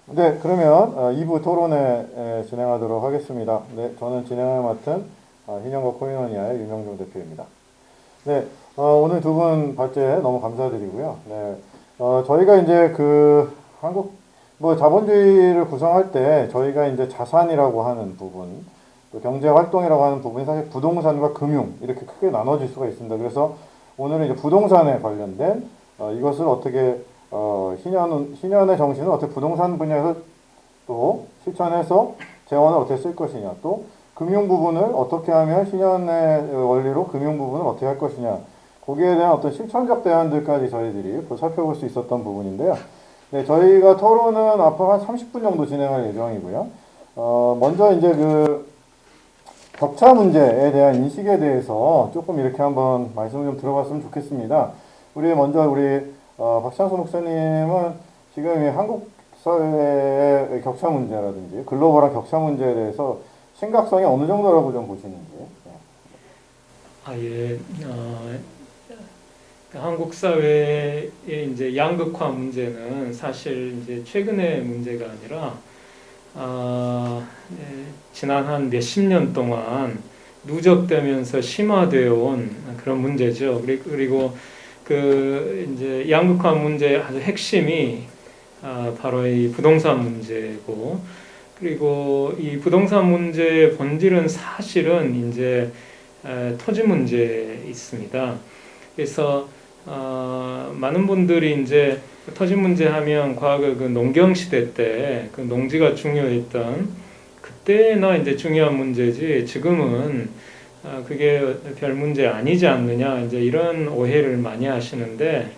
네, 그러면 2부 토론회 진행하도록 하겠습니다. 네, 저는 진행을 맡은 희년과 코이노니아의 윤영종 대표입니다. 네, 오늘 두 분 발제 너무 감사드리고요. 네, 저희가 이제 그 한국 뭐 자본주의를 구성할 때 저희가 이제 자산이라고 하는 부분, 또 경제 활동이라고 하는 부분이 사실 부동산과 금융 이렇게 크게 나눠질 수가 있습니다. 그래서 오늘은 이제 부동산에 관련된 이것을 어떻게 희년의 정신은 어떻게 부동산 분야에서 또 실천해서 재원을 어떻게 쓸 것이냐, 또 금융 부분을 어떻게 하면 신현의 원리로 금융 부분을 어떻게 할 것이냐, 거기에 대한 어떤 실천적 대안들까지 저희들이 살펴볼 수 있었던 부분인데요. 네, 저희가 토론은 앞으로 한 30분 정도 진행할 예정이고요. 먼저 이제 그 격차 문제에 대한 인식에 대해서 조금 이렇게 한번 말씀을 좀 들어봤으면 좋겠습니다. 우리 박찬수 목사님은 지금 이 한국 사회의 격차 문제라든지 글로벌한 격차 문제에 대해서 심각성이 어느 정도라고 좀 보시는지. 예. 한국 사회의 이제 양극화 문제는 사실 이제 최근의 문제가 아니라 지난 한 몇십 년 동안 누적되면서 심화되어 온 그런 문제죠. 그리고 그 이제 양극화 문제의 아주 핵심이 바로 이 부동산 문제고, 그리고 이 부동산 문제의 본질은 사실은 이제 토지 문제에 있습니다. 그래서 많은 분들이 이제 토지 문제 하면 과거 그 농경 시대 때 그 농지가 중요했던 그때나 이제 중요한 문제지, 지금은 그게 별 문제 아니지 않느냐, 이제 이런 오해를 많이 하시는데,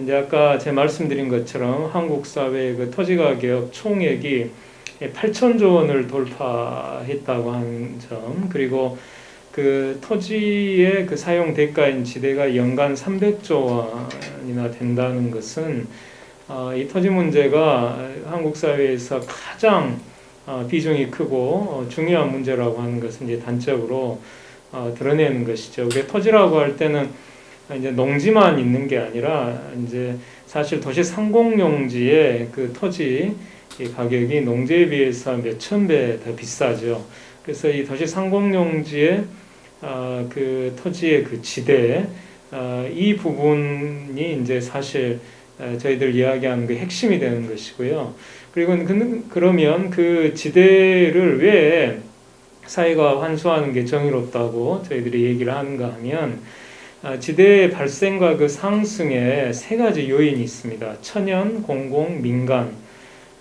이제 아까 제 말씀드린 것처럼 한국 사회의 그 토지 가격 총액이 8천조 원을 돌파했다고 하는 점, 그리고 그 토지의 그 사용 대가인 지대가 연간 300조 원이나 된다는 것은 이 토지 문제가 한국 사회에서 가장 비중이 크고 중요한 문제라고 하는 것은 이제 단적으로 드러내는 것이죠. 우리 토지라고 할 때는 이제 농지만 있는 게 아니라 이제 사실 도시 상공용지의 그 토지 가격이 농지에 비해서 몇천 배 더 비싸죠. 그래서 이 도시 상공용지의 그 토지의 그 지대, 이 부분이 이제 사실 저희들 이야기하는 그 핵심이 되는 것이고요. 그리고 그러면 그 지대를 왜 사회가 환수하는 게 정의롭다고 저희들이 얘기를 하는가 하면, 지대의 발생과 그 상승에 세 가지 요인이 있습니다. 천연, 공공, 민간.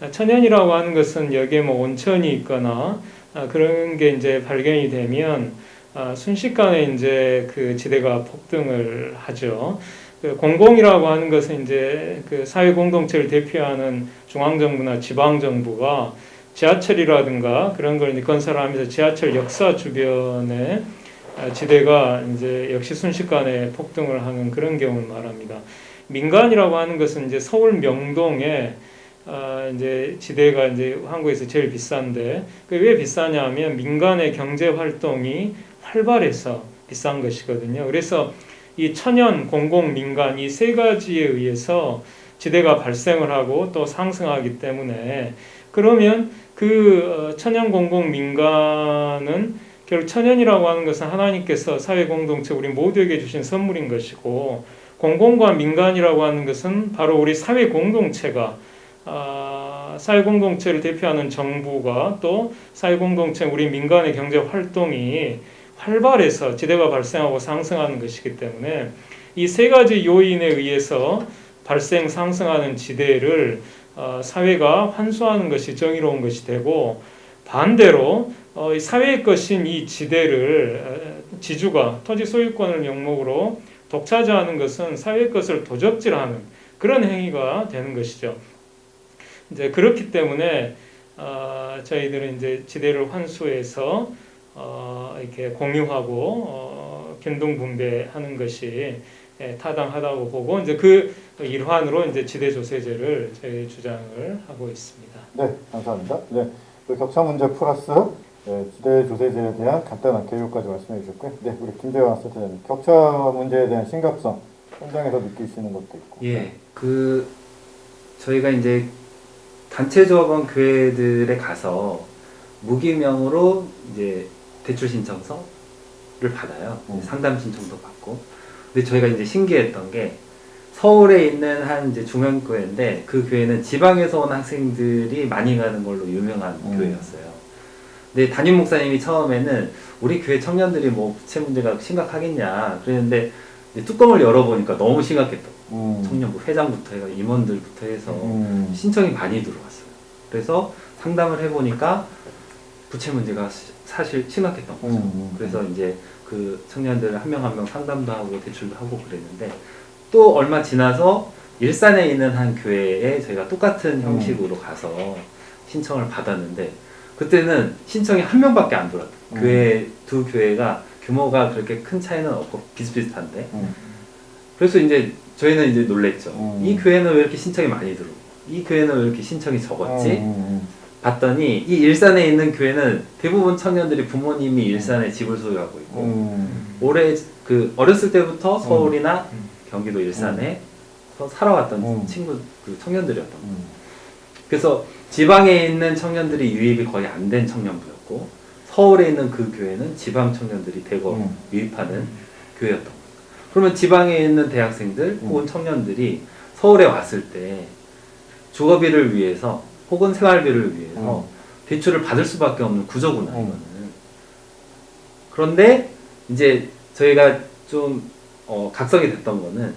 천연이라고 하는 것은 여기에 뭐 온천이 있거나 그런 게 이제 발견이 되면 순식간에 이제 그 지대가 폭등을 하죠. 그 공공이라고 하는 것은 이제 그 사회 공동체를 대표하는 중앙정부나 지방정부가 지하철이라든가 그런 걸 이제 건설하면서 지하철 역사 주변에 지대가 이제 역시 순식간에 폭등을 하는 그런 경우를 말합니다. 민간이라고 하는 것은 이제 서울 명동에 이제 지대가 이제 한국에서 제일 비싼데, 그 왜 비싸냐면 민간의 경제 활동이 활발해서 비싼 것이거든요. 그래서 이 천연, 공공, 민간 이 세 가지에 의해서 지대가 발생을 하고 또 상승하기 때문에, 그러면 그 천연, 공공, 민간은 결국 천연이라고 하는 것은 하나님께서 사회 공동체 우리 모두에게 주신 선물인 것이고, 공공과 민간이라고 하는 것은 바로 우리 사회 공동체가 사회 공동체를 대표하는 정부가 또 사회 공동체 우리 민간의 경제 활동이 활발해서 지대가 발생하고 상승하는 것이기 때문에, 이 세 가지 요인에 의해서 발생 상승하는 지대를 사회가 환수하는 것이 정의로운 것이 되고, 반대로 사회의 것인 이 지대를 지주가 토지 소유권을 명목으로 독차지하는 것은 사회의 것을 도적질하는 그런 행위가 되는 것이죠. 이제 그렇기 때문에 저희들은 이제 지대를 환수해서 이렇게 공유하고 균등 분배하는 것이 타당하다고 보고, 이제 그 일환으로 이제 지대 조세제를 저희 주장을 하고 있습니다. 네, 감사합니다. 네, 그 격차 문제 플러스 지대 조세제에 대한 간단한 개요까지 말씀해 주셨고요. 네, 우리 김재환 센터장님, 격차 문제에 대한 심각성 현장에서 느끼시는 것도 있고. 예, 그 저희가 이제 단체 조합원 교회들에 가서 무기명으로 이제 대출 신청서를 받아요. 상담 신청도 받고. 근데 저희가 이제 신기했던 게 서울에 있는 한 이제 중앙교회인데 그 교회는 지방에서 온 학생들이 많이 가는 걸로 유명한 교회였어요. 근데 담임 목사님이 처음에는 우리 교회 청년들이 뭐 부채 문제가 심각하겠냐 그랬는데 이제 뚜껑을 열어보니까 너무 심각했다고. 청년부 회장부터 해서 임원들부터 해서 신청이 많이 들어왔어요. 그래서 상담을 해보니까 부채 문제가 사실 심각했던 거죠. 그래서 이제 그 청년들 한 명 한 명 상담도 하고 대출도 하고 그랬는데 또 얼마 지나서 일산에 있는 한 교회에 저희가 똑같은 형식으로 가서 신청을 받았는데 그때는 신청이 한 명밖에 안 들어왔어요. 교회 두 교회가 규모가 그렇게 큰 차이는 없고 비슷비슷한데 그래서 이제 저희는 이제 놀랬죠. 이 교회는 왜 이렇게 신청이 많이 들어오고 이 교회는 왜 이렇게 신청이 적었지? 봤더니 이 일산에 있는 교회는 대부분 청년들이 부모님이 일산에 집을 소유하고 있고 올해 그 어렸을 때부터 서울이나 경기도 일산에 살아왔던 친구 그 청년들이었던 거예요. 그래서 지방에 있는 청년들이 유입이 거의 안 된 청년부였고 서울에 있는 그 교회는 지방 청년들이 대거 유입하는 교회였던 거예요. 그러면 지방에 있는 대학생들 혹은 청년들이 서울에 왔을 때 주거비를 위해서 혹은 생활비를 위해서 대출을 받을 수밖에 없는 구조구나 이거는. 그런데 이제 저희가 좀 각성이 됐던 거는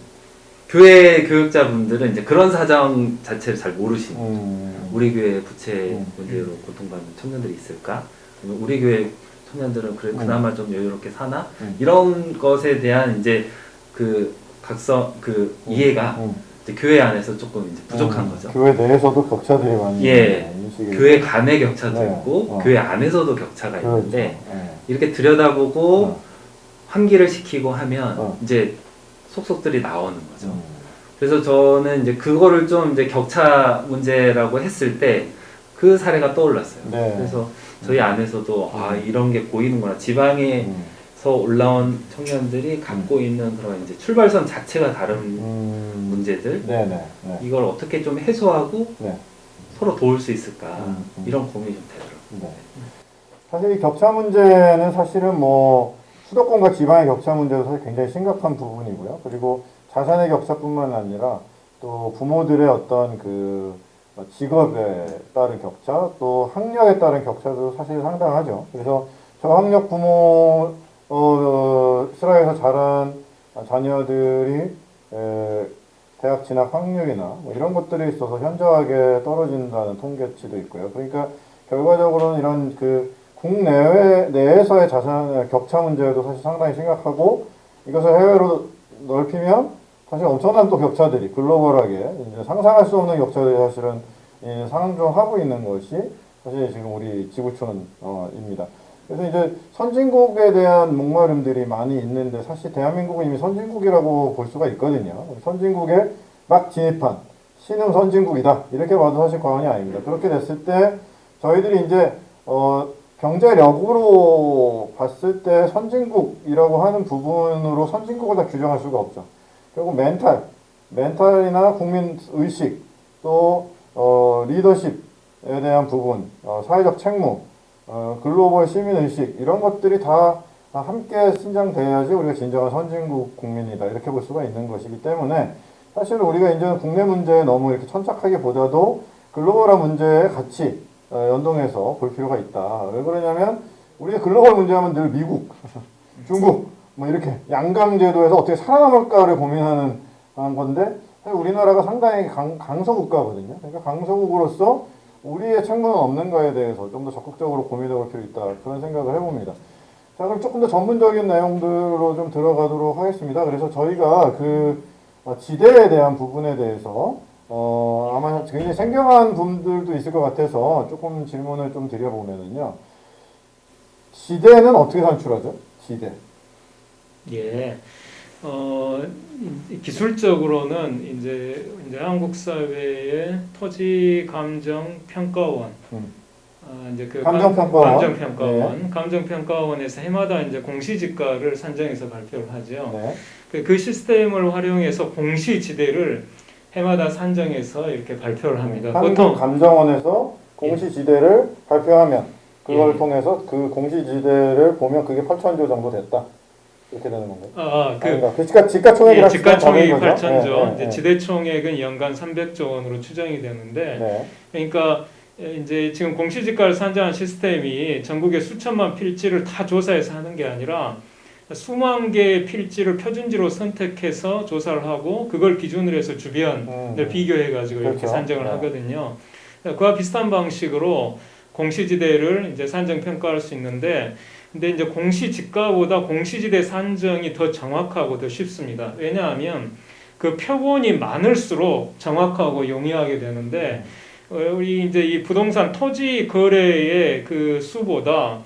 교회 교육자분들은 이제 그런 사정 자체를 잘 모르시는 거죠. 우리 교회 부채 문제로 고통받는 청년들이 있을까? 아니면 우리 교회 청년들은 그래 그나마 좀 여유롭게 사나? 이런 것에 대한 이제 그 이해가 이제 교회 안에서 조금 이제 부족한 거죠. 교회 내에서도 격차들이 많이 교회 간의 격차도 네. 있고 교회 안에서도 격차가 그렇죠. 있는데 이렇게 들여다보고 환기를 시키고 하면 이제 속속들이 나오는 거죠. 그래서 저는 이제 그거를 좀 이제 격차 문제라고 했을 때 그 사례가 떠올랐어요. 네. 그래서 저희 안에서도 아 이런 게 보이는구나. 지방에서 올라온 청년들이 갖고 있는 그런 이제 출발선 자체가 다른 문제들 이걸 어떻게 좀 해소하고 서로 도울 수 있을까 이런 고민이 좀 되더라고요. 사실 이 격차 문제는 사실은 뭐 수도권과 지방의 격차 문제도 사실 굉장히 심각한 부분이고요. 그리고 자산의 격차뿐만 아니라 또 부모들의 어떤 그 직업에 따른 격차, 또 학력에 따른 격차도 사실 상당하죠. 그래서 저학력 부모 슬하에서 자란 자녀들이 대학 진학 확률이나 뭐 이런 것들이 있어서 현저하게 떨어진다는 통계치도 있고요. 그러니까 결과적으로는 이런 그 국내외 내에서의 자산 격차 문제도 사실 상당히 심각하고 이것을 해외로 넓히면 사실 엄청난 또 격차들이 글로벌하게 이제 상상할 수 없는 격차들이 사실은 상존하고 있는 것이 사실 지금 우리 지구촌입니다. 그래서 이제 선진국에 대한 목마름들이 많이 있는데 사실 대한민국은 이미 선진국이라고 볼 수가 있거든요. 선진국에 막 진입한 신흥 선진국이다 이렇게 봐도 사실 과언이 아닙니다. 그렇게 됐을 때 저희들이 이제 경제력으로 봤을 때 선진국이라고 하는 부분으로 선진국을 다 규정할 수가 없죠. 결국 멘탈이나 국민 의식 또 리더십에 대한 부분, 사회적 책무, 글로벌 시민 의식 이런 것들이 다 함께 신장돼야지 우리가 진정한 선진국 국민이다 이렇게 볼 수가 있는 것이기 때문에 사실 우리가 이제 국내 문제에 너무 이렇게 천착하기보다도 글로벌한 문제에 같이 연동해서 볼 필요가 있다. 왜 그러냐면 우리가 글로벌 문제하면 늘 미국, 중국 뭐 이렇게 양강제도에서 어떻게 살아남을까를 고민하는 건데 사실 우리나라가 상당히 강서국가거든요. 그러니까 강서국으로서 우리의 책무는 없는가에 대해서 좀 더 적극적으로 고민해 볼 필요 있다. 그런 생각을 해봅니다. 자, 그럼 조금 더 전문적인 내용들로 좀 들어가도록 하겠습니다. 그래서 저희가 그 지대에 대한 부분에 대해서 아마 굉장히 생경한 분들도 있을 것 같아서 조금 질문을 좀 드려보면은요. 지대는 어떻게 산출하죠? 지대. 예. 기술적으로는 이제 한국 사회의 토지 감정 평가원, 이제 그 감정평가원, 감정평가원에서 해마다 이제 공시지가를 산정해서 발표를 하죠. 네. 그 시스템을 활용해서 공시지대를 해마다 산정해서 이렇게 발표를 합니다. 한국감정원에서 공시지대를 발표하면 그걸 예. 통해서 그 공시지대를 보면 그게 8천조 정도 됐다. 이렇게 되는 건가요? 그 그 지가총액이랑 지가총액이 비슷한 거죠? 8천조, 네, 이제 지대총액은 연간 300조 원으로 추정이 되는데, 네. 그러니까 이제 지금 공시지가를 산정한 시스템이 전국의 수천만 필지를 다 조사해서 하는 게 아니라 수만 개의 필지를 표준지로 선택해서 조사를 하고 그걸 기준으로 해서 주변을 비교해 가지고 이렇게 그렇죠. 산정을 네. 하거든요. 그와 비슷한 방식으로 공시지대를 이제 산정 평가할 수 있는데, 근데 이제 공시지가보다 공시지대 산정이 더 정확하고 더 쉽습니다. 왜냐하면 그 표본이 많을수록 정확하고 용이하게 되는데, 우리 이제 이 부동산 토지 거래의 그 수보다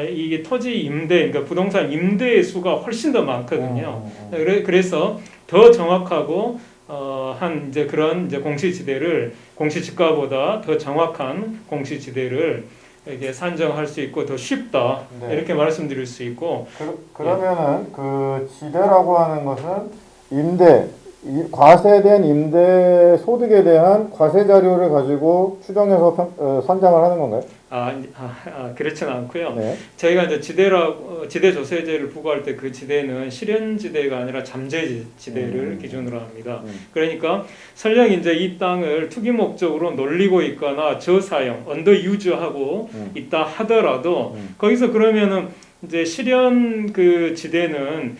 이게 토지 임대, 그러니까 부동산 임대의 수가 훨씬 더 많거든요. 그래서 더 정확하고 한 이제 그런 이제 공시지가보다 더 정확한 공시지대를 이게 산정할 수 있고 더 쉽다, 네. 이렇게 말씀드릴 수 있고. 그러면은 그 지대라고 하는 것은 과세된 임대 소득에 대한 과세 자료를 가지고 추정해서 선정을 하는 건가요? 그렇지는 않고요. 네. 저희가 이제 지대 조세제를 부과할 때 그 지대는 실현지대가 아니라 잠재지대를 기준으로 합니다. 그러니까 설령 이제 이 땅을 투기 목적으로 놀리고 있거나 저사용, 언더유즈하고 있다 하더라도 거기서 그러면은 이제 실현 그 지대는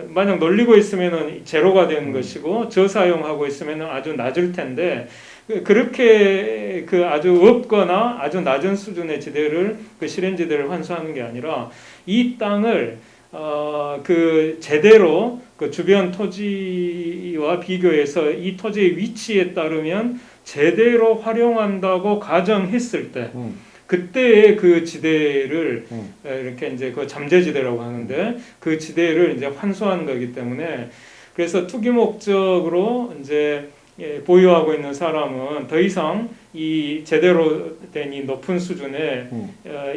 만약 놀리고 있으면은 제로가 되는 것이고 저사용하고 있으면은 아주 낮을 텐데, 그렇게 그 아주 없거나 아주 낮은 수준의 지대를 그 실현지대를 환수하는 게 아니라 이 땅을 그 제대로 그 주변 토지와 비교해서 이 토지의 위치에 따르면 제대로 활용한다고 가정했을 때 그때의 그 지대를 이렇게 이제 그 잠재지대라고 하는데 그 지대를 이제 환수하는 거기 때문에, 그래서 투기 목적으로 이제 보유하고 있는 사람은 더 이상 이 제대로 된 이 높은 수준의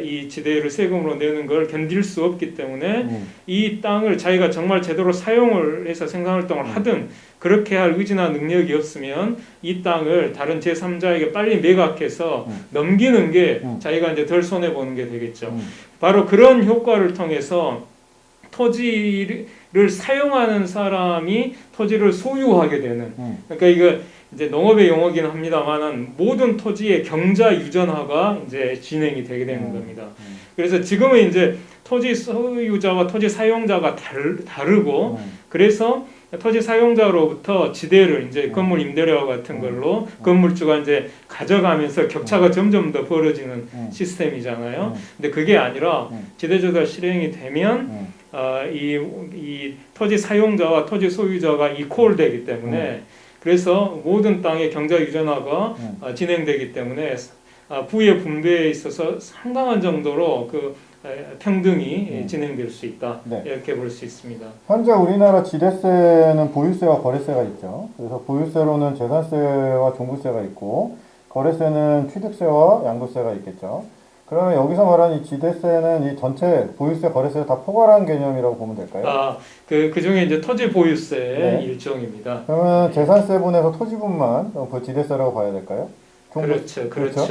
이 지대를 세금으로 내는 걸 견딜 수 없기 때문에 이 땅을 자기가 정말 제대로 사용을 해서 생산활동을 하든 그렇게 할 의지나 능력이 없으면 이 땅을 다른 제3자에게 빨리 매각해서 넘기는 게 자기가 이제 덜 손해 보는 게 되겠죠. 바로 그런 효과를 통해서 토지를 사용하는 사람이 토지를 소유하게 되는, 그러니까 이거 이제 농업의 용어긴 합니다만은 모든 토지의 경자 유전화가 이제 진행이 되게 되는 겁니다. 그래서 지금은 이제 토지 소유자와 토지 사용자가 다르고, 그래서 토지 사용자로부터 지대를 이제 건물 임대료와 같은 걸로 건물주가 이제 가져가면서 격차가 점점 더 벌어지는 시스템이잖아요. 근데 그게 아니라 지대조사 실행이 되면 이 토지 사용자와 토지 소유자가 이퀄되기 때문에, 그래서 모든 땅의 경자 유전화가 진행되기 때문에 부의 분배에 있어서 상당한 정도로 그 평등이 진행될 수 있다. 네. 이렇게 볼 수 있습니다. 현재 우리나라 지대세는 보유세와 거래세가 있죠. 그래서 보유세로는 재산세와 종부세가 있고, 거래세는 취득세와 양도세가 있겠죠. 그러면 여기서 말하는 이 지대세는 이 전체 보유세, 거래세를 다 포괄한 개념이라고 보면 될까요? 그 중에 이제 토지 보유세 네. 일종입니다. 그러면 재산세분에서 토지분만 그 지대세라고 봐야 될까요? 그렇죠. 예, 그러니까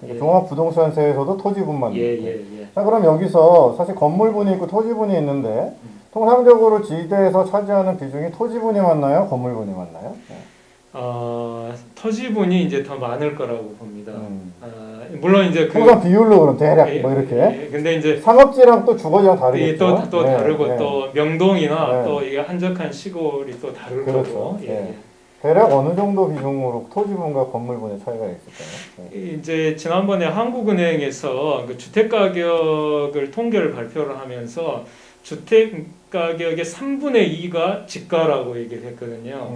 예. 종합부동산세에서도 토지분만. 예. 자, 그럼 여기서 사실 건물분이 있고 토지분이 있는데 통상적으로 지대에서 차지하는 비중이 토지분이 많나요? 건물분이 많나요? 토지분이 이제 더 많을 거라고 봅니다. 물론 이제 통상 비율로 그럼 대략 뭐 이렇게. 근데 이제 상업지랑 또 주거지랑 다르겠죠. 또 다르고 또 명동이나 네. 또 이게 한적한 시골이 또 다를 그렇죠. 거고. 예. 대략 어느 정도 비중으로 토지분과 건물분의 차이가 있을까요? 이제 지난번에 한국은행에서 그 주택 가격을 통계를 발표를 하면서 주택 가격의 3분의 2가 지가라고 얘기를 했거든요.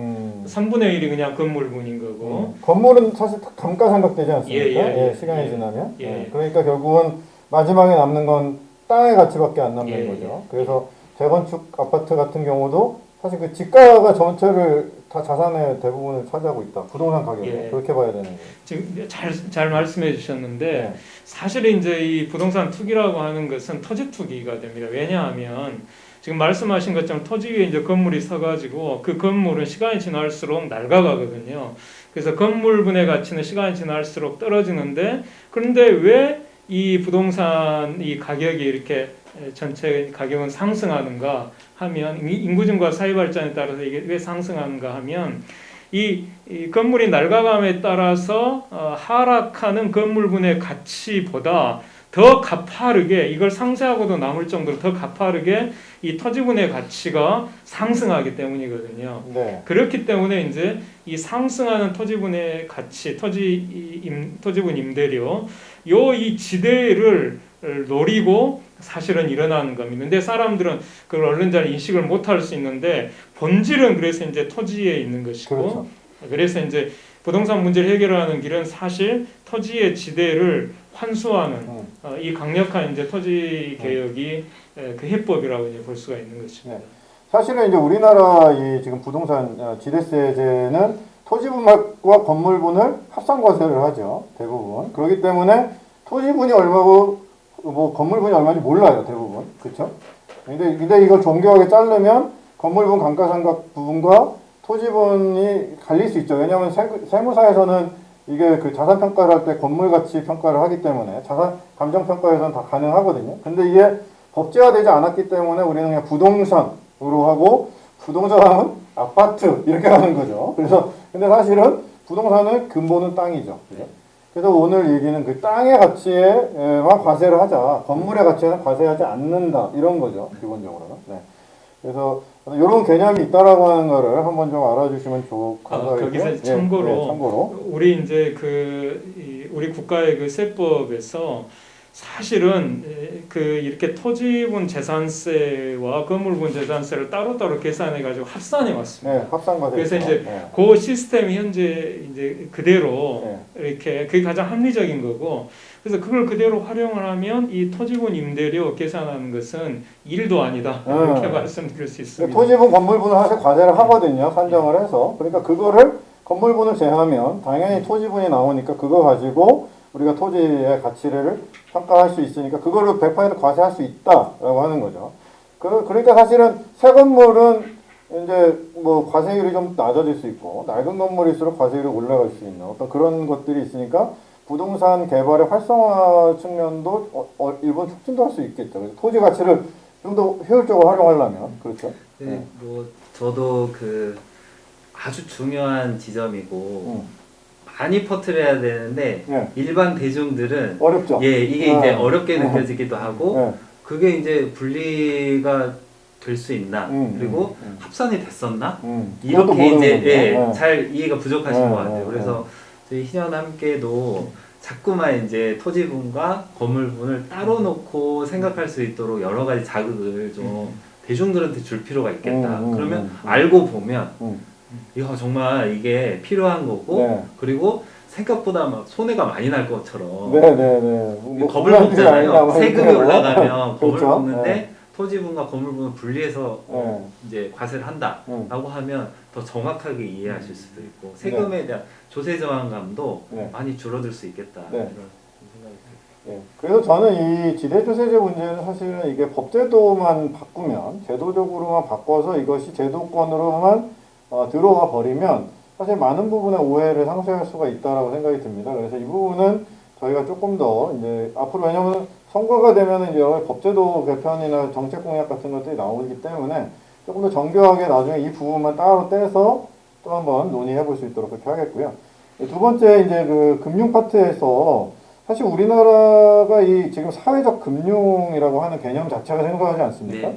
3분의 1이 그냥 건물분인 거고. 건물은 사실 감가상각되지 않습니까? 예. 시간이 지나면. 예. 그러니까 결국은 마지막에 남는 건 땅의 가치밖에 안 남는 예. 거죠. 그래서 재건축 아파트 같은 경우도 사실 그 지가가 전체를 다 자산의 대부분을 차지하고 있다. 부동산 가격에. 예. 그렇게 봐야 되는 거예요. 지금 잘 말씀해 주셨는데, 네. 사실 이제 이 부동산 투기라고 하는 것은 토지 투기가 됩니다. 왜냐하면 지금 말씀하신 것처럼 토지 위에 이제 건물이 서가지고 그 건물은 시간이 지날수록 낡아가거든요. 그래서 건물분의 가치는 시간이 지날수록 떨어지는데 그런데 왜 이 부동산 이 가격이 이렇게 전체 가격은 상승하는가 하면 인구 증가와 사회 발전에 따라서 이게 왜 상승하는가 하면 이 건물이 낡아감에 따라서 하락하는 건물분의 가치보다 더 가파르게 이걸 상쇄하고도 남을 정도로 더 가파르게 이 토지분의 가치가 상승하기 때문이거든요. 네. 그렇기 때문에 이제 이 상승하는 토지분의 가치, 토지분 임대료, 이 지대를 노리고 사실은 일어나는 겁니다. 근데 사람들은 그걸 얼른 잘 인식을 못할 수 있는데 본질은 그래서 이제 토지에 있는 것이고, 그렇죠. 그래서 이제 부동산 문제를 해결하는 길은 사실 토지의 지대를 환수하는 이 강력한 이제 토지 개혁이 그 해법이라고 이제 볼 수가 있는 것입니다. 네. 사실은 이제 우리나라 이 지금 부동산 지대세제는 토지분과 건물분을 합산과세를 하죠. 대부분. 그렇기 때문에 토지분이 얼마고 뭐 건물분이 얼마인지 몰라요. 대부분. 그렇죠? 근데 이걸 정교하게 자르면 건물분 감가상각 부분과 토지분이 갈릴 수 있죠. 왜냐하면 세무사에서는 이게 그 자산 평가를 할 때 건물 가치 평가를 하기 때문에 자산 감정 평가에서는 다 가능하거든요. 근데 이게 법제화되지 않았기 때문에 우리는 그냥 부동산으로 하고 부동산은 아파트 이렇게 하는 거죠. 그래서 근데 사실은 부동산의 근본은 땅이죠. 그죠? 그래서 오늘 얘기는 그 땅의 가치에만 과세를 하자. 건물의 가치에는 과세하지 않는다. 이런 거죠. 기본적으로는. 네. 그래서 이런 개념이 있다라고 하는 거를 한번 좀 알아주시면 좋겠고요. 거기서 참고로, 참고로 우리 이제 우리 국가의 그 세법에서 사실은 이렇게 토지분 재산세와 건물분 재산세를 따로따로 계산해 가지고 합산해 왔습니다. 네, 합산과세. 그래서 이제 그 시스템이 현재 이제 그대로 이렇게 그게 가장 합리적인 거고, 그래서 그걸 그대로 활용을 하면 이 토지분 임대료 계산하는 것은 일도 아니다 이렇게 말씀드릴 수 있습니다. 토지분 건물분을 사실 과세를 하거든요. 산정을 해서. 그러니까 그거를 건물분을 제하면 당연히 토지분이 나오니까 그거 가지고 우리가 토지의 가치를 평가할 수 있으니까 그거를 100% 과세할 수 있다라고 하는 거죠. 그러니까 사실은 새 건물은 이제 뭐 과세율이 좀 낮아질 수 있고 낡은 건물일수록 과세율이 올라갈 수 있는 어떤 그런 것들이 있으니까 부동산 개발의 활성화 측면도 일본 촉진도 할 수 있겠죠. 그래서 토지 가치를 좀 더 효율적으로 활용하려면 그렇죠. 네, 뭐 저도 그 아주 중요한 지점이고 많이 퍼뜨려야 되는데 일반 대중들은 어렵죠. 이게 이제 어렵게 느껴지기도 하고 그게 이제 분리가 될 수 있나 그리고 합산이 됐었나 이렇게 이제 잘 이해가 부족하신 것 같아요. 그래서 저희 희년 함께도 자꾸만 이제 토지분과 건물분을 따로 놓고 생각할 수 있도록 여러 가지 자극을 좀 대중들한테 줄 필요가 있겠다. 그러면 알고 보면 이거 정말 이게 필요한 거고 그리고 생각보다 막 손해가 많이 날 것처럼 뭐 겁을 먹잖아요. 세금이 올라가면 겁을 그렇죠? 먹는데 토지분과 건물분을 분리해서 이제 과세를 한다라고 하면 더 정확하게 이해하실 수도 있고 세금에 대한 조세 저항감도 많이 줄어들 수 있겠다 이런 생각이 듭니다. 그래서 저는 이 지대조세제 문제는 사실은 이게 법제도만 바꾸면 제도적으로만 바꿔서 이것이 제도권으로만 들어와 버리면 사실 많은 부분의 오해를 상쇄할 수가 있다라고 생각이 듭니다. 그래서 이 부분은 저희가 조금 더 이제 앞으로 왜냐하면 선거가 되면 이제 여러 법제도 개편이나 정책 공약 같은 것들이 나오기 때문에 조금 더 정교하게 나중에 이 부분만 따로 떼서 또 한번 논의해 볼 수 있도록 그렇게 하겠고요. 두 번째 이제 그 금융 파트에서 사실 우리나라가 이 지금 사회적 금융이라고 하는 개념 자체가 생소하지 않습니까?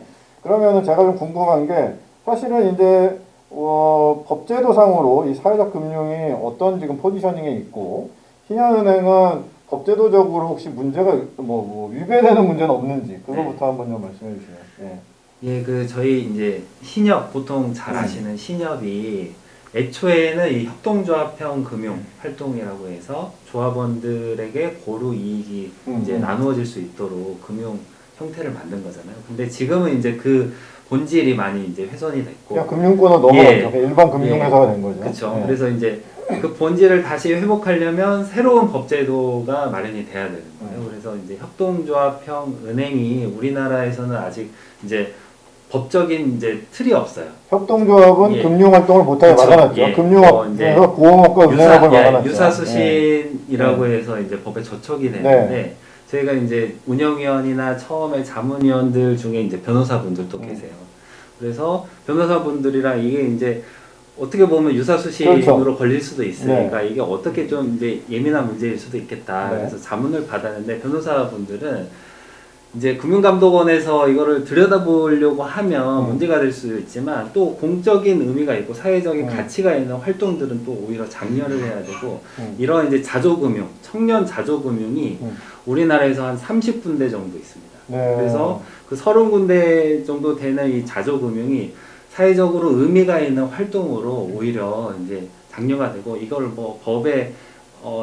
그러면은 제가 좀 궁금한 게 사실은 이제 법제도상으로 이 사회적 금융이 어떤 지금 포지셔닝에 있고 신한은행은 법제도적으로 혹시 문제가 뭐 위배되는 문제는 없는지 그거부터 한번 좀 말씀해 주시면. 그 저희 이제 신협 보통 잘 아시는 신협이 애초에는 이 협동조합형 금융 활동이라고 해서 조합원들에게 고루 이익이 이제 나누어질 수 있도록 금융 형태를 만든 거잖아요. 근데 지금은 이제 그 본질이 많이 이제 훼손이 됐고 그냥 금융권으로 넘어갔죠. 일반 금융회사가 된 거죠. 그렇죠. 그래서 이제 그 본질을 다시 회복하려면 새로운 법제도가 마련이 돼야 되는 거예요. 그래서 이제 협동조합형 은행이 우리나라에서는 아직 이제 법적인 이제 틀이 없어요. 협동조합은 예. 금융활동을 못하게 그쵸. 막아놨죠. 예. 금융업에서 보험업과 은행업을 막아놨죠. 유사수신이라고 예. 해서 이제 법에 저촉이 되는데 저희가 이제 운영위원이나 처음에 자문위원들 중에 이제 변호사분들도 계세요. 그래서 변호사분들이랑 이게 이제 어떻게 보면 유사수신으로 그렇죠. 걸릴 수도 있으니까 이게 어떻게 좀 이제 예민한 문제일 수도 있겠다. 네. 그래서 자문을 받았는데 변호사분들은 이제 금융감독원에서 이거를 들여다보려고 하면 문제가 될 수 있지만 또 공적인 의미가 있고 사회적인 가치가 있는 활동들은 또 오히려 장려를 해야 되고 이런 이제 자조금융, 청년 자조금융이 우리나라에서 한 30군데 정도 있습니다. 네. 그래서 그 30군데 정도 되는 이 자조금융이 사회적으로 의미가 있는 활동으로 오히려 이제 장려가 되고 이걸 뭐 법에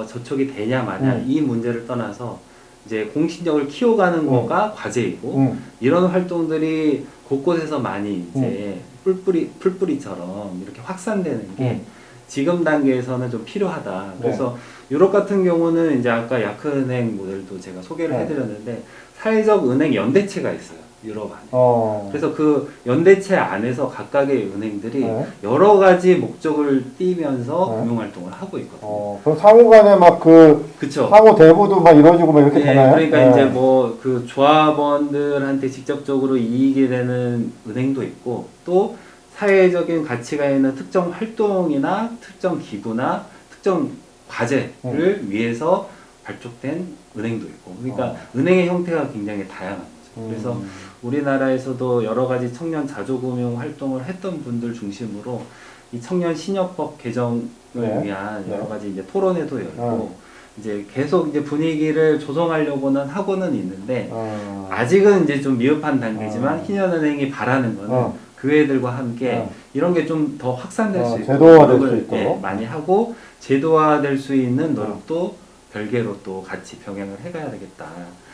저촉이 되냐 마냐 이 문제를 떠나서 이제 공신력을 키워가는 거가 과제이고 이런 활동들이 곳곳에서 많이 이제 풀뿌리처럼 이렇게 확산되는 게 지금 단계에서는 좀 필요하다. 그래서 유럽 같은 경우는 이제 아까 야크은행 모델도 제가 소개를 해드렸는데 사회적 은행 연대체가 있어요. 유럽 안에. 그래서 그 연대체 안에서 각각의 은행들이 여러 가지 목적을 띠면서 금융활동을 하고 있거든요. 그럼 상호 간에 막 그쵸. 상호 대보도 막 이루어지고 막 이렇게 되나요? 그러니까 이제 뭐 그 조합원들한테 직접적으로 이익이 되는 은행도 있고 또 사회적인 가치가 있는 특정 활동이나 특정 기구나 특정 과제를 위해서 발족된 은행도 있고 그러니까 은행의 형태가 굉장히 다양한 거죠. 그래서 우리나라에서도 여러 가지 청년 자조금융 활동을 했던 분들 중심으로 이 청년 신여법 개정을 위한 여러 가지 이제 토론회도 열고 이제 계속 이제 분위기를 조성하려고는 하고는 있는데 아직은 이제 좀 미흡한 단계지만 희년은행이 바라는 거는 그 애들과 함께 이런 게 좀 더 확산될 수 있고 제도화될 수 있도록 많이 하고 제도화될 수 있는 노력도 별개로 또 같이 병행을 해가야 되겠다.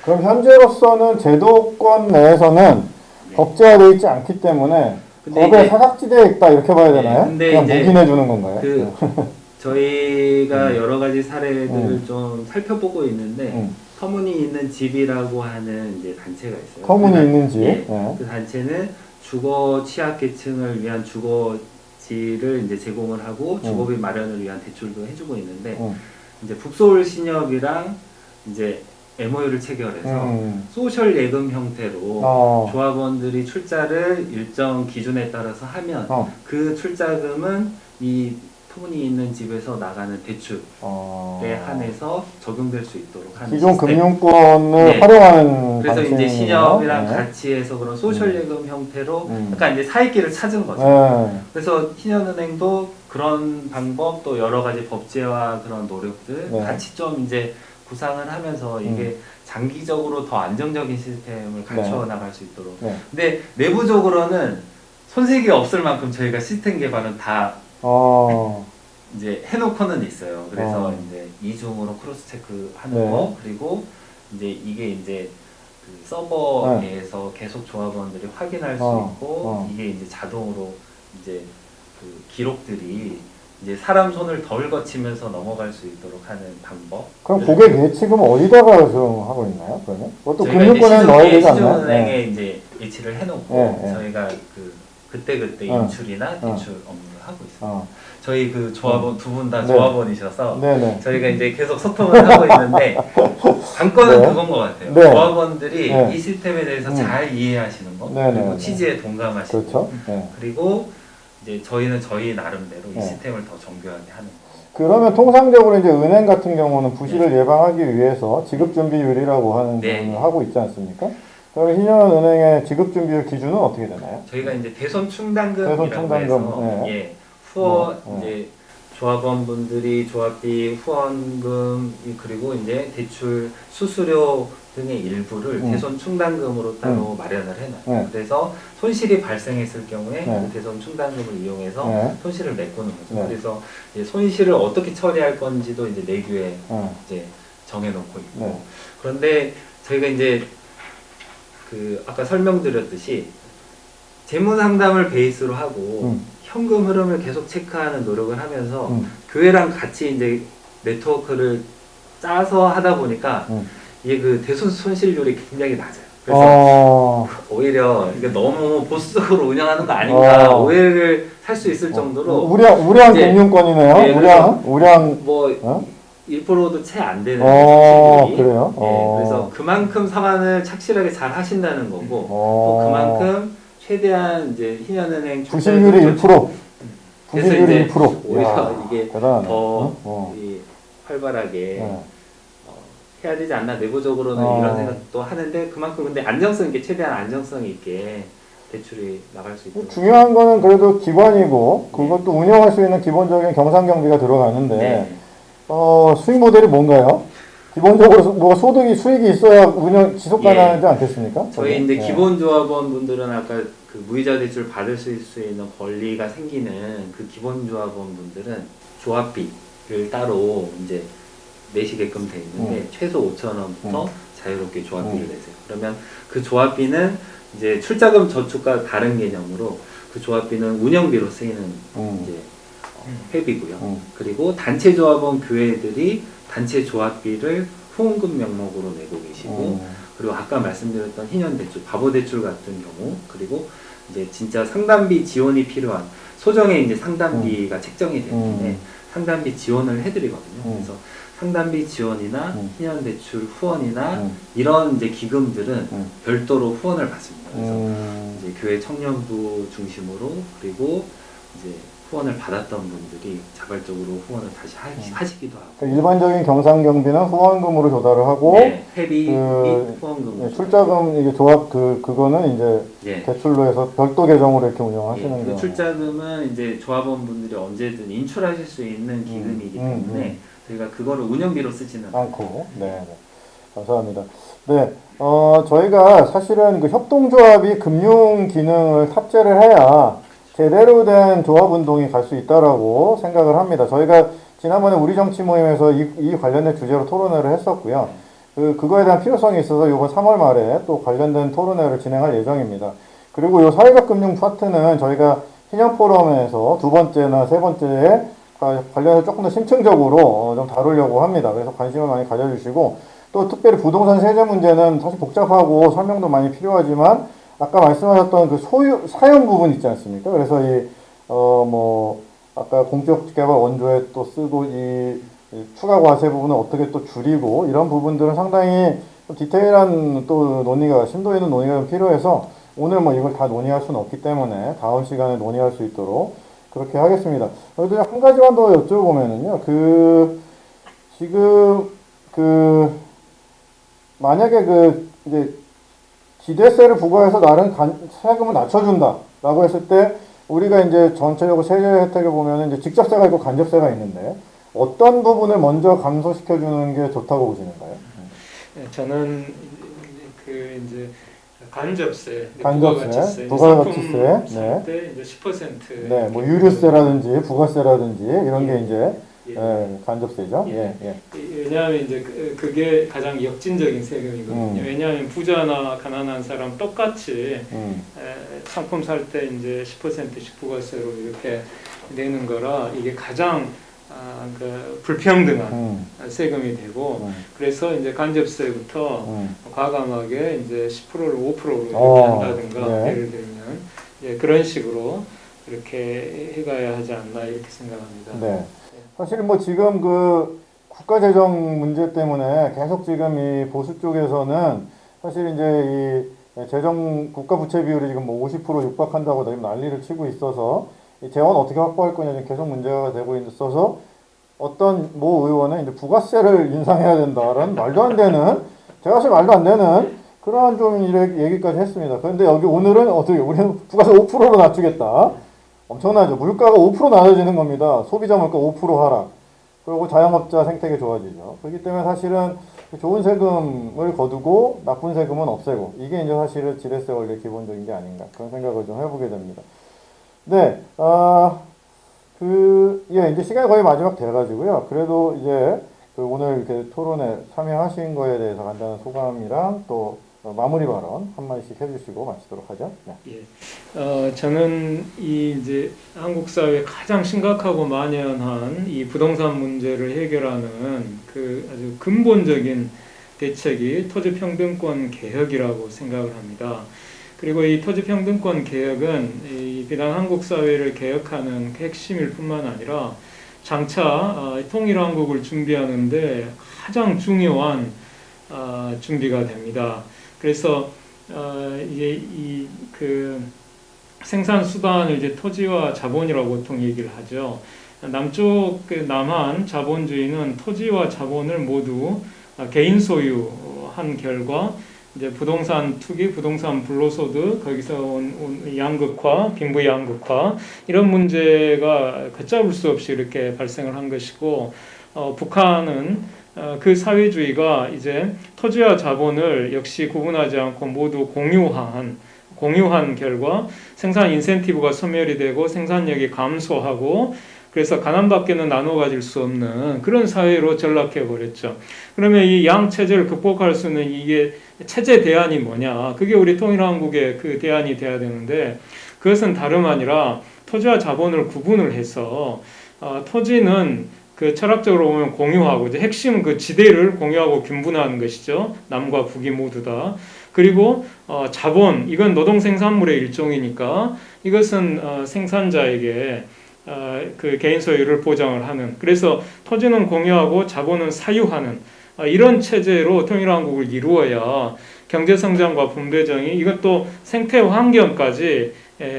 그럼 현재로서는 제도권 내에서는 법제화되어 있지 않기 때문에 법에 사각지대에 있다 이렇게 봐야 되나요? 근데 그냥 이제 묵인해 주는 건가요? 저희가 여러 가지 사례들을 좀 살펴보고 있는데 터무니 있는 집이라고 하는 이제 단체가 있어요. 터무니 있는 집. 그 단체는 주거 취약계층을 위한 주거지를 이제 제공을 하고 주거비 마련을 위한 대출도 해주고 있는데 이제 북서울 신협이랑 이제 MOU를 체결해서 소셜 예금 형태로 조합원들이 출자를 일정 기준에 따라서 하면 그 출자금은 이 터무니 있는 집에서 나가는 대출에 한해서 적용될 수 있도록 하는 기존 시스템. 금융권을 활용하는 그래서 방식이네요. 이제 신협이랑 같이 해서 그런 소셜 예금 형태로 약간 이제 사이길을 찾은 거죠. 그래서 신현은행도 그런 방법 또 여러 가지 법제화 그런 노력들 같이 좀 이제 구상을 하면서 이게 장기적으로 더 안정적인 시스템을 갖춰 나갈 수 있도록. 근데 내부적으로는 손색이 없을 만큼 저희가 시스템 개발은 다 이제 해놓고는 있어요. 그래서 이제 이중으로 크로스 체크하는 거 그리고 이제 이게 이제 그 서버에서 계속 조합원들이 확인할 수 있고 이게 이제 자동으로 이제 그 기록들이 이제 사람 손을 덜 거치면서 넘어갈 수 있도록 하는 방법. 그럼 고객 예치금 어디다가 하고 있나요? 그러면? 또 저희가 금융권에 넣어야 되지 않나요? 시중은행에 이제 예치를 해놓고 저희가 그때 인출이나 대출 업무를 하고 있습니다. 저희 그 조합원 두 분 다 조합원이셔서 저희가 이제 계속 소통을 하고 있는데 관건은 그건 것 같아요. 조합원들이 이 시스템에 대해서 잘 이해하시는 거 그리고 취지에 동감하시고 그렇죠? 그리고 이제 저희는 저희 나름대로 이 시스템을 더 정교하게 하는 거. 그러면 통상적으로 이제 은행 같은 경우는 부실을 예방하기 위해서 지급준비율이라고 하는 걸 하고 있지 않습니까? 그럼 희년은행의 지급준비율 기준은 어떻게 되나요? 저희가 이제 대손충당금이라고 해서 후원 이제 조합원분들이 조합비 후원금 그리고 이제 대출 수수료 등의 일부를 대손충당금으로 따로 마련을 해놔요. 그래서 손실이 발생했을 경우에 그 대손충당금을 이용해서 손실을 메꾸는 거죠. 그래서 이제 손실을 어떻게 처리할 건지도 이제 내규에 이제 정해놓고 있고 그런데 저희가 이제 그 아까 설명드렸듯이 재무상담을 베이스로 하고 현금 흐름을 계속 체크하는 노력을 하면서 교회랑 같이 이제 네트워크를 짜서 하다 보니까 이게 그 대손 손실률이 굉장히 낮아요. 그래서 오히려 이게 너무 보수적으로 운영하는 거 아닌가 오해를 살 수 있을 정도로 우량 이제, 금융권이네요. 네, 우량 뭐 어? 1%도 채 안 되는 상식들이 그래요? 그래서 그만큼 상환을 착실하게 잘 하신다는 거고 또 그만큼 최대한 이제 희년은행 부실률이 1%. 그래서 부실률이 이제 1%. 오히려 이게 대단하네. 더 이 활발하게 네. 해야 되지 않나 내부적으로는 이런 생각도 하는데 그만큼 근데 안정성 있게 최대한 안정성 있게 대출이 나갈 수 있도록 중요한 거는 그래도 기관이고 그것도 운영할 수 있는 기본적인 경상경비가 들어가는데 네. 수익 모델이 뭔가요? 기본적으로 뭐 소득이 수익이 있어야 운영 지속 가능하지 않겠습니까? 저희 이제 네. 기본 조합원 분들은 아까 그 무이자 대출 받을 수 있는 권리가 생기는 그 기본 조합원 분들은 조합비를 따로 이제 내시게끔 돼 있는데 최소 5,000원부터 자유롭게 조합비를 내세요. 그러면 그 조합비는 이제 출자금 저축과 다른 개념으로 그 조합비는 운영비로 쓰이는 이제 회비고요. 그리고 단체 조합원 교회들이 단체 조합비를 후원금 명목으로 내고 계시고 그리고 아까 말씀드렸던 희년 대출, 바보 대출 같은 경우 그리고 이제 진짜 상담비 지원이 필요한 소정의 이제 상담비가 책정이 되는데 상담비 지원을 해드리거든요. 그래서 상담비 지원이나 희년 대출 후원이나 이런 이제 기금들은 별도로 후원을 받습니다. 그래서 이제 교회 청년부 중심으로 그리고 이제 후원을 받았던 분들이 자발적으로 후원을 다시 하시기도 하고 그러니까 일반적인 경상경비는 후원금으로 조달을 하고 회비 및 후원금 출자금 이게 조합 그거는 이제 대출로 해서 별도 계정으로 이렇게 운영하시는 그 거예요. 출자금은 이제 조합원 분들이 언제든 인출하실 수 있는 기금이기 때문에 저희가 그거를 운영비로 쓰지는 않고 네. 감사합니다. 네, 저희가 사실은 그 협동조합이 금융 기능을 탑재를 해야 제대로 된 조합 운동이 갈 수 있다라고 생각을 합니다. 저희가 지난번에 우리 정치 모임에서 이 관련된 주제로 토론회를 했었고요. 그거에 대한 필요성이 있어서 이번 3월 말에 또 관련된 토론회를 진행할 예정입니다. 그리고 이 사회적 금융 파트는 저희가 희년 포럼에서 두 번째나 세 번째에 관련해서 조금 더 심층적으로 좀 다루려고 합니다. 그래서 관심을 많이 가져주시고 또 특별히 부동산 세제 문제는 사실 복잡하고 설명도 많이 필요하지만 아까 말씀하셨던 그 사용 부분 있지 않습니까? 그래서 아까 공적 개발 원조에 또 쓰고 이 추가 과세 부분을 어떻게 또 줄이고 이런 부분들은 상당히 디테일한 또 논의가, 심도 있는 논의가 좀 필요해서 오늘 뭐 이걸 다 논의할 수는 없기 때문에 다음 시간에 논의할 수 있도록 그렇게 하겠습니다. 그래도 한 가지만 더 여쭤보면은요, 지금 만약에 이제 기대세를 부과해서 나름 세금을 낮춰준다라고 했을 때 우리가 이제 전체적으로 세제 혜택을 보면 이제 직접세가 있고 간접세가 있는데 어떤 부분을 먼저 감소시켜주는 게 좋다고 보시는가요? 네, 저는 이제 간접세, 부가가치세, 상품 네. 살때 이제 10%. 네, 뭐 유류세라든지 부가세라든지 이런 게 이제 간접세죠. 왜냐하면 이제 그게 가장 역진적인 세금이거든요. 왜냐하면 부자나 가난한 사람 똑같이 상품 살 때 이제 10%씩 부가세로 이렇게 내는 거라 이게 가장 불평등한 세금이 되고 그래서 이제 간접세부터 과감하게 이제 10%를 5%로 이렇게 한다든가 예를 들면 그런 식으로 이렇게 해가야 하지 않나 이렇게 생각합니다. 네. 사실 뭐 지금 국가 재정 문제 때문에 계속 지금 이 보수 쪽에서는 사실 이제 이 국가 부채 비율이 지금 뭐 50% 육박한다고 지금 난리를 치고 있어서 이 재원 어떻게 확보할 거냐 지금 계속 문제가 되고 있어서 어떤 모 의원은 이제 부가세를 인상해야 된다라는 말도 안 되는 제가 사실 말도 안 되는 그러한 좀 얘기까지 했습니다. 그런데 여기 오늘은 어떻게 우리는 부가세 5%로 낮추겠다. 엄청나죠. 물가가 5% 낮아지는 겁니다. 소비자 물가 5% 하락. 그리고 자영업자 생태계 좋아지죠. 그렇기 때문에 사실은 좋은 세금을 거두고 나쁜 세금은 없애고 이게 이제 사실은 지레세 원리의 기본적인 게 아닌가 그런 생각을 좀 해보게 됩니다. 네, 이제 시간이 거의 마지막 돼가지고요. 그래도 이제 오늘 이렇게 토론에 참여하신 거에 대해서 간단한 소감이랑 또 마무리 발언 한마디씩 해주시고 마치도록 하죠. 네. 저는 이제 한국 사회에 가장 심각하고 만연한 이 부동산 문제를 해결하는 그 아주 근본적인 대책이 토지평등권 개혁이라고 생각을 합니다. 그리고 이 토지평등권 개혁은 이 비단 한국 사회를 개혁하는 핵심일 뿐만 아니라 장차 통일한국을 준비하는데 가장 중요한 준비가 됩니다. 그래서 이제 그 생산 수단을 이제 토지와 자본이라고 보통 얘기를 하죠. 남쪽 남한 자본주의는 토지와 자본을 모두 개인 소유한 결과 이제 부동산 투기, 부동산 불로소득, 거기서 온 양극화, 빈부 양극화 이런 문제가 걷잡을 수 없이 이렇게 발생을 한 것이고, 북한은 그 사회주의가 이제 토지와 자본을 역시 구분하지 않고 모두 공유한 결과 생산 인센티브가 소멸이 되고 생산력이 감소하고, 그래서 가난밖에는 나눠 가질 수 없는 그런 사회로 전락해 버렸죠. 그러면 이 양 체제를 극복할 수 있는 이게 체제 대안이 뭐냐? 그게 우리 통일한국의 그 대안이 돼야 되는데, 그것은 다름 아니라 토지와 자본을 구분을 해서 토지는 그 철학적으로 보면 공유하고, 이제 핵심은 그 지대를 공유하고 균분하는 것이죠. 남과 북이 모두 다. 그리고 자본, 이건 노동 생산물의 일종이니까 이것은 생산자에게 그 개인 소유를 보장을 하는, 그래서 토지는 공유하고 자본은 사유하는 이런 체제로 통일한국을 이루어야 경제성장과 분배정의, 이것도 생태 환경까지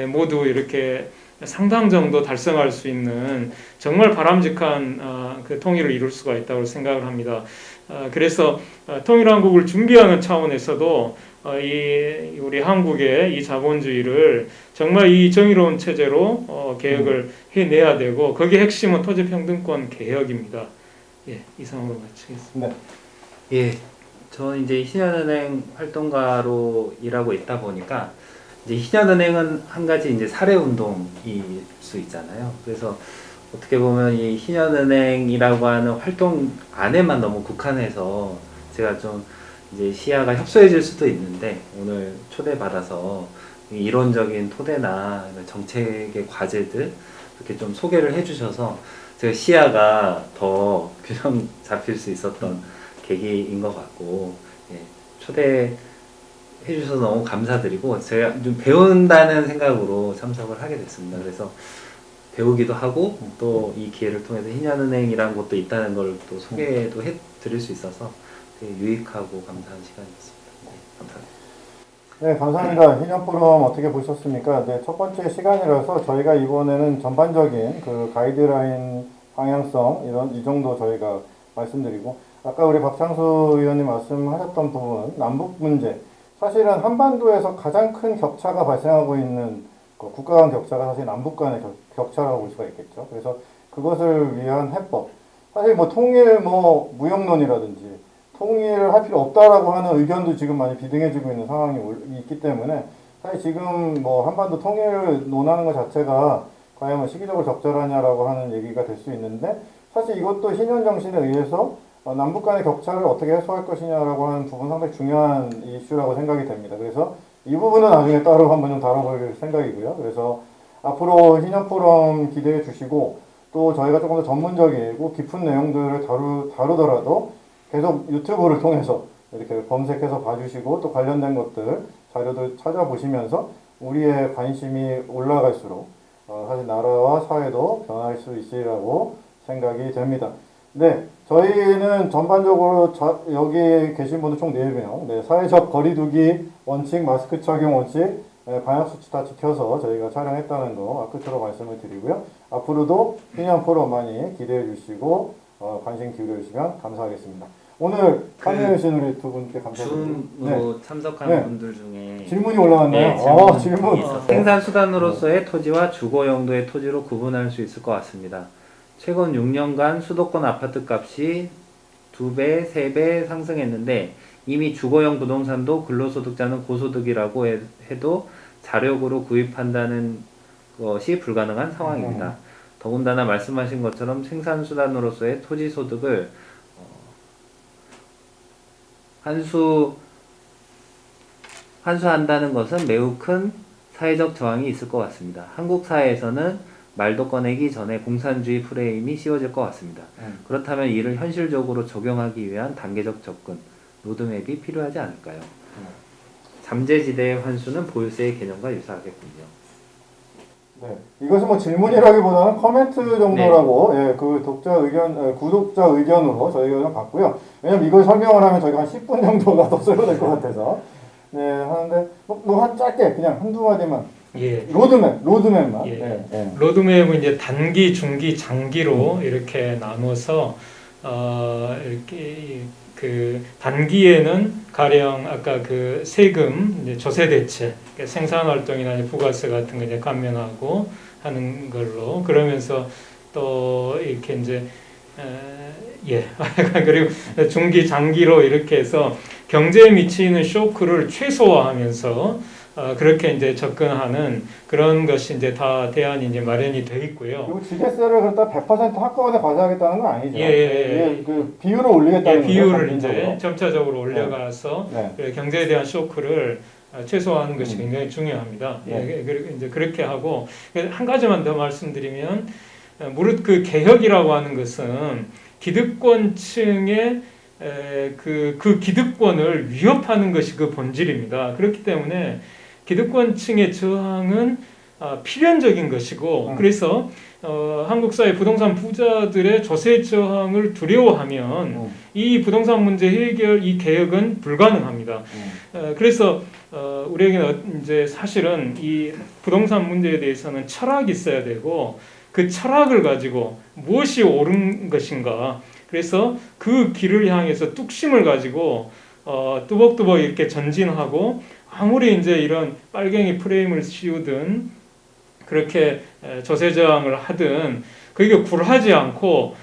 모두 이렇게 상당 정도 달성할 수 있는 정말 바람직한 그 통일을 이룰 수가 있다고 생각을 합니다. 그래서 통일한국을 준비하는 차원에서도 이 우리 한국의 이 자본주의를 정말 이 정의로운 체제로 개혁을 해내야 되고, 거기에 핵심은 토지평등권 개혁입니다. 예, 이상으로 마치겠습니다. 네. 예, 저는 이제 신한은행 활동가로 일하고 있다 보니까 이제 신한은행은 한 가지 이제 사례 운동일 수 있잖아요. 그래서 어떻게 보면 이 신한은행이라고 하는 활동 안에만 너무 국한해서 제가 좀 이제 시야가 협소해질 수도 있는데, 오늘 초대받아서 이론적인 토대나 정책의 과제들 이렇게 좀 소개를 해주셔서 제가 시야가 더 균형 잡힐 수 있었던 계기인 것 같고, 예, 초대해 주셔서 너무 감사드리고, 제가 좀 배운다는 생각으로 참석을 하게 됐습니다. 그래서 배우기도 하고 또 이 기회를 통해서 신한은행이라는 곳도 있다는 걸 또 소개도 해드릴 수 있어서 되게 유익하고 감사한 시간이었습니다. 네, 감사합니다. 네, 감사합니다. 희년 포럼 어떻게 보셨습니까? 네, 첫 번째 시간이라서 저희가 이번에는 전반적인 그 가이드라인 방향성 이 정도 저희가 말씀드리고, 아까 우리 박창수 의원님 말씀하셨던 부분, 남북 문제, 사실은 한반도에서 가장 큰 격차가 발생하고 있는 국가 간 격차가 사실 남북 간의 격차라고 볼 수가 있겠죠. 그래서 그것을 위한 해법, 사실 뭐 통일 무역론이라든지 통일을 할 필요 없다라고 하는 의견도 지금 많이 비등해지고 있는 상황이 있기 때문에, 사실 지금 뭐 한반도 통일을 논하는 것 자체가 과연 시기적으로 적절하냐라고 하는 얘기가 될 수 있는데, 사실 이것도 신현 정신에 의해서 남북 간의 격차를 어떻게 해소할 것이냐라고 하는 부분 상당히 중요한 이슈라고 생각이 됩니다. 그래서 이 부분은 나중에 따로 한번 좀 다뤄볼 생각이고요. 그래서 앞으로 희년 포럼 기대해 주시고, 또 저희가 조금 더 전문적이고 깊은 내용들을 다루더라도 계속 유튜브를 통해서 이렇게 검색해서 봐주시고, 또 관련된 것들 자료들 찾아보시면서 우리의 관심이 올라갈수록 사실 나라와 사회도 변할 수 있으리라고 생각이 됩니다. 네, 저희는 전반적으로 여기 계신 분들 총 4명, 네, 사회적 거리두기 원칙, 마스크 착용 원칙, 방역수칙 다 지켜서 저희가 촬영했다는 거 끝으로 말씀을 드리고요. 앞으로도 희년 포럼 많이 기대해 주시고 관심 기울여 주시면 감사하겠습니다. 오늘 참여해 주신 우리 두 분께 감사드립니다. 줌으로 참석하는 네. 분들 중에 질문이 올라왔나요? 네, 질문. 있어서 생산 수단으로서의 토지와 주거 용도의 토지로 구분할 수 있을 것 같습니다. 최근 6년간 수도권 아파트 값이 2배, 3배 상승했는데, 이미 주거용 부동산도 근로소득자는 고소득이라고 해도 자력으로 구입한다는 것이 불가능한 상황입니다. 더군다나 말씀하신 것처럼 생산수단으로서의 토지소득을 환수한다는 것은 매우 큰 사회적 저항이 있을 것 같습니다. 한국 사회에서는 말도 꺼내기 전에 공산주의 프레임이 씌워질 것 같습니다. 그렇다면 이를 현실적으로 적용하기 위한 단계적 접근, 로드맵이 필요하지 않을까요? 잠재지대의 환수는 보유세의 개념과 유사하겠군요. 네, 이것은 뭐 질문이라기보다는 커멘트 정도라고 예, 그 독자 의견, 구독자 의견으로 저희가 좀 봤고요. 왜냐면 이걸 설명을 하면 저희가 한 10분 정도가 더 써야 될 것 같아서 네, 하는데 뭐 한 짧게 그냥 한두 마디만 예. 로드맵만 예. 예, 예. 로드맵은 이제 단기, 중기, 장기로 이렇게 나눠서 이렇게 그 단기에는 가령 아까 그 세금, 이제 조세 대책, 그러니까 생산 활동이나 이제 부가세 같은 거 이제 감면하고 하는 걸로 그러면서 또 이렇게 이제 예 그리고 중기, 장기로 이렇게 해서 경제에 미치는 쇼크를 최소화하면서 그렇게 이제 접근하는 그런 것이 이제 다 대안이 이제 마련이 돼 있고요. 그리고 지대세를 갖다 100% 한꺼번에 과세하겠다는 건 아니죠. 예. 그 비율을 올리겠다는 예, 비율을 거죠, 이제 점진적으로. 점차적으로 올려가서 네. 그 경제에 대한 쇼크를 최소화하는 것이 음. 굉장히 중요합니다. 네. 예, 그리고 이제 그렇게 하고 한 가지만 더 말씀드리면 무릇 그 개혁이라고 하는 것은 기득권층의 그 기득권을 위협하는 것이 그 본질입니다. 그렇기 때문에 기득권층의 저항은 필연적인 것이고 그래서 한국 사회 부동산 부자들의 조세 저항을 두려워하면 이 부동산 문제 해결, 이 개혁은 불가능합니다. 그래서 우리에게는 이제 사실은 이 부동산 문제에 대해서는 철학이 있어야 되고 그 철학을 가지고 무엇이 옳은 것인가. 그래서 그 길을 향해서 뚝심을 가지고 뚜벅뚜벅 이렇게 전진하고 아무리 이제 이런 빨갱이 프레임을 씌우든 그렇게 조세 저항을 하든 그게 굴하지 않고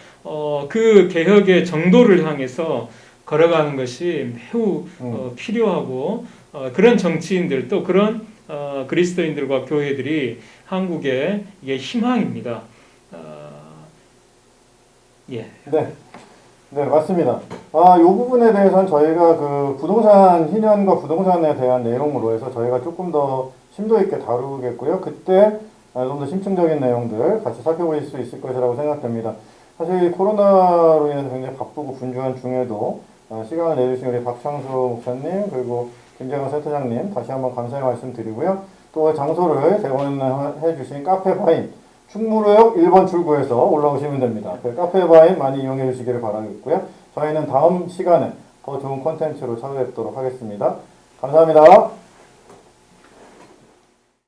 그 개혁의 정도를 향해서 걸어가는 것이 매우 필요하고 그런 정치인들 또 그런 그리스도인들과 교회들이 한국의 이게 희망입니다. 예. 네, 맞습니다. 이 부분에 대해서는 저희가 그 부동산 희년과 부동산에 대한 내용으로 해서 저희가 조금 더 심도 있게 다루겠고요. 그때 좀 더 심층적인 내용들 같이 살펴보실 수 있을 것이라고 생각됩니다. 사실 코로나로 인해서 굉장히 바쁘고 분주한 중에도 시간을 내주신 우리 박창수 목사님 그리고 김재관 센터장님 다시 한번 감사의 말씀 드리고요. 또 장소를 제공해 주신 카페바인 충무로역 1번 출구에서 올라오시면 됩니다. 카페바인 많이 이용해 주시기를 바라겠고요. 저희는 다음 시간에 더 좋은 콘텐츠로 찾아뵙도록 하겠습니다. 감사합니다.